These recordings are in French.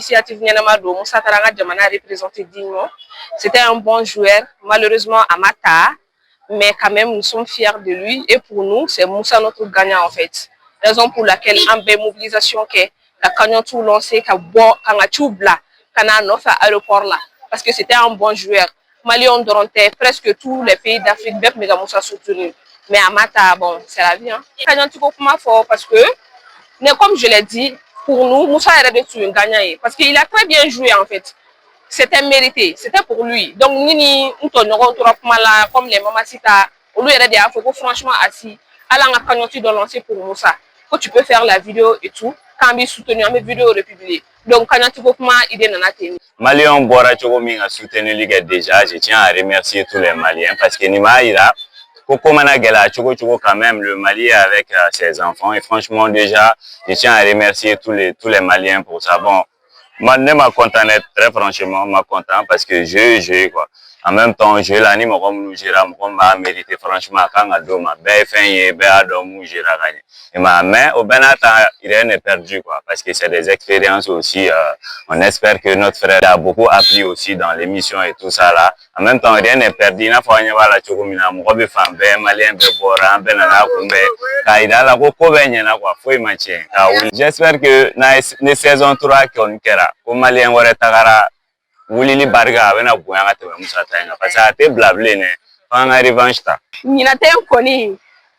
Initiative Nyanamado, Moussa Taranga Djamana a représenté dignement. C'était un bon joueur, malheureusement à Mata, mais quand même nous sommes fiers de lui. Et pour nous, c'est Moussa notre gagnant en fait. Raison pour laquelle en belle mobilisation que la cagnon tout lancé, quand a tout bla, quand a un offre à l'aéroport là, parce que c'était un bon joueur. Mali on dorontait presque tous les pays d'Afrique, Bep Mega Moussa soutenu. Mais à Mata, bon, c'est la vie. Hein. Cagnon tout comment fort parce que, comme je l'ai dit, pour nous, Moussa est resté un gagnant parce qu'il a très bien joué en fait. C'était mérité, c'était pour lui. Donc, nous, comme les Mamacita, on lui a dit, franchement, assis, à la cagnotte de lancer pour Moussa. Que tu peux faire la vidéo et tout, quand il soutenu, mes vidéos republiées. Donc, cagnotte il est dans la télé. Maliens Bora Chogomi a soutenu Ligue déjà. Je tiens à remercier tous les Maliens parce que Nima Ira, quand même, le Mali avec ses enfants. Et franchement, déjà, je tiens à remercier tous les Maliens pour ça. Bon, moi, je suis content, très franchement, je suis content parce que je quoi. En même temps, je l'anime comme nous gérons, comme m'a mérité franchement quand on a donné ben fait ben a donné géré gagné. Et mais au Benata, rien n'est perdu quoi, parce que c'est des expériences aussi. On espère que notre frère a beaucoup appris aussi dans l'émission et tout ça là. En même temps, rien n'est perdu. Il faut y avoir la chokomina, mon be fan ben malien be bora, ben nana kumbe. Kaida la ko ben yana quoi, faut y matcher. J'espère que na saison 3 qu'on kera, au malien wara tagara. Wulili barga bena boyanga te Moussa Tainga parce que a été blablé ne en revanche ta Ninate koni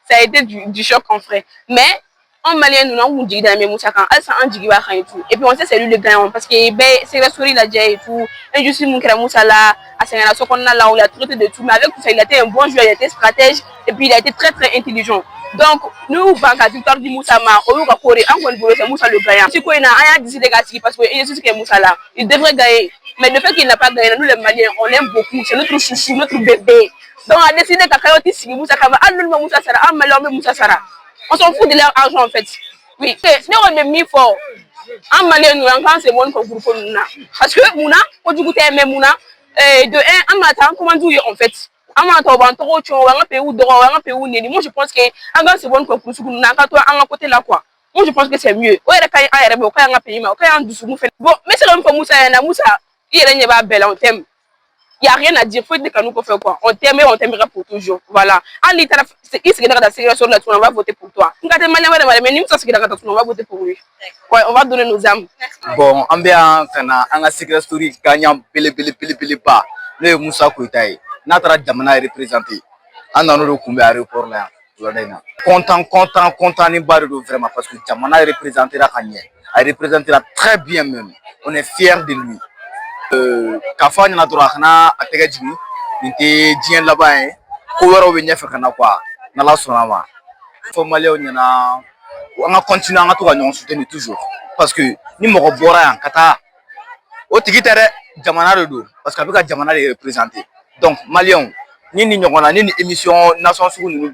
ça a été du choc en frère mais en malien nous on dit dans Moussa kan elle s'en dit wa kan et tout et puis on sait c'est lui le gagnant parce que ben c'est la souris la dia et tout et je suis mon kera Moussa là à sa génération qu'on a là on l'a traité de tout mais avec tout ça il a été un bon joueur il a été stratège et puis il a été très très intelligent. Donc, nous, banque à victoire du Moussa Ma, on va courir, on va c'est Moussa le gagnant. Si quoi, il a décidé de gagner parce qu'il est que Moussa là, il devrait gagner. Mais le fait qu'il n'a pas gagné, nous les Maliens, on l'aime beaucoup, c'est notre chouchou, notre bébé. Donc, on a décidé qu'à Kayoti, si Moussa Kama, nous Moussa Sara, Moussa Sara. On s'en fout de leur argent en fait. Oui, c'est on est mis fort. En Malien, nous, encore, c'est bon pour groupe Mouna. Parce que Mouna, quand tu goûtes même Mouna, de un, en matin, comment dire en fait? Moi je pense que c'est bon côté là quoi. Moi je pense que c'est mieux. Bon, mais c'est l'homme comme Moussa, il n'y a pas belle, on t'aime. Il n'y a rien à dire, faut dire que nous faire quoi. On t'aime et on t'aimera pour toujours. Voilà. En littéral, on va voter pour toi. On va voter pour lui. Ouais, on va donner nos âmes. Bon, on a un secret story gagnant pas. Le Moussa Koutaï. Notre Djamana est représenté. On a nous à l'aéroport là. Content ni barre vraiment parce que Djamana représenté la Kanye. Elle représentera très bien même. On est fiers de lui. Kafa na droit a tegajimi. Inte dien là-bas. Kowero be nyefe kana kwa. Na la sonama. Faut malé onyana. On a continué à nous soutenir toujours parce que ni moko bora kata. O tigitere Djamana le do parce qu'avec Djamana est représenté. Donc, Maliens, ni ni émission Nation Sous nous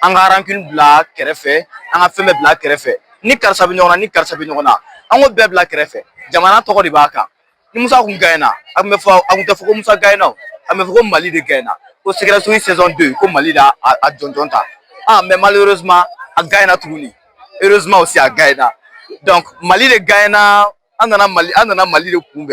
on a rancune bla kerefe, on a fait mes bla kerefe, ni Karsabignona, ni Karsabignona, on a bé bla kerefe, Jamana Toko de Baka, ni Moussa Gaina, à me faire un Moussa Gaina, à me faire Mali de Gaina, au secret saison 2, comme Mali à John Jonta. Ah, mais malheureusement, à Gaina Toulouni, heureusement aussi à Gaina. Donc, Mali de Gaina, on a Mali de Koumbe.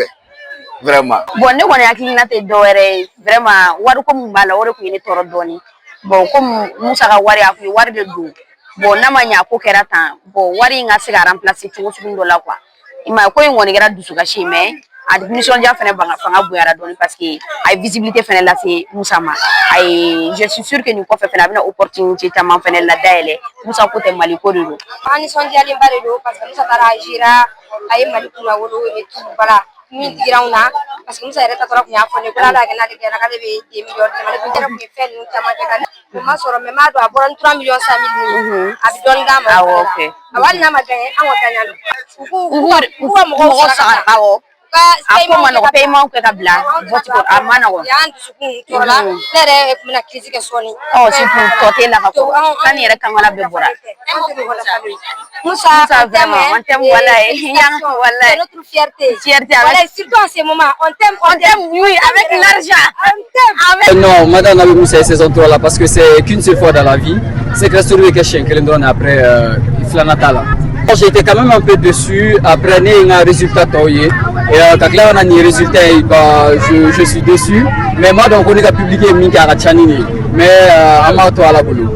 Vraiment. Bon, nous on est à Kilinate Doré, vraiment, Waru comme Bala, Waru qui est Torodoni. Bon, comme Moussa Wari a fait Wari de Dou. Bon, Namanya Kokeratan, bon, Wari n'a pas remplacé tout le monde là quoi. Il m'a quoi on est grave du Sugashi, mais à définition déjà fait un bouillard donné parce que la visibilité fait là c'est Moussa Ma. Je suis sûr que nous pouvons faire une opportunité de faire la dalle. Moussa côté Maliko de l'eau. On est sorti à l'embargo parce que Moussa Taragira, aïe Maliko la Wolo et tout, voilà. Mitigauna parce que nous avons été trop bien pour nous là la gana de la gana de 10 millions de malais pour nous faire nous tamaka comment sera même à avoir 3 millions 5 000 abidon dama ah ok awal na magane an wadana mo sa awo ako man ko paiement ko kabla vote ko amana ko yan sukun to la nere ko na critique soni oh c'est pour côté la ko kan yere kan wala be bora Moussa vraiment on t'aime wallahi c'est notre fierté voilà surtout en ce moment on t'aime oui avec l'argent non madame Nabi Moussa saison 3 là parce que c'est qu'une seule fois dans la vie c'est que celui que chien que l'on donne après Flanatala J'étais quand même un peu déçu après un résultat toyé. Et quand là on a un résultat, je suis déçu. Mais moi donc on a publié Minka Chanini. Mais à ma toile à boulot.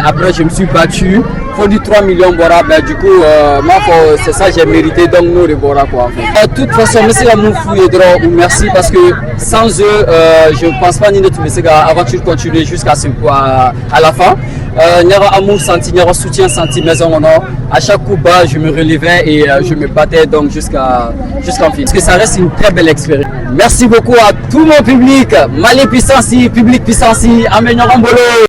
Après je me suis battu. Faut du 3 millions bora, ben du coup moi c'est ça j'ai mérité donc nous les bora quoi en fait. De toute façon merci à mon fou et merci parce que sans eux je ne pense pas ni notre aventure continuer jusqu'à ce point à la fin. Il y aura amour senti, il y aura soutien senti maison en or. À chaque coup bas je me relevais et je me battais donc jusqu'en fin. Parce que ça reste une très belle expérience. Merci beaucoup à tout mon public, Mali Puissance, public Puissance, Améliorambolo.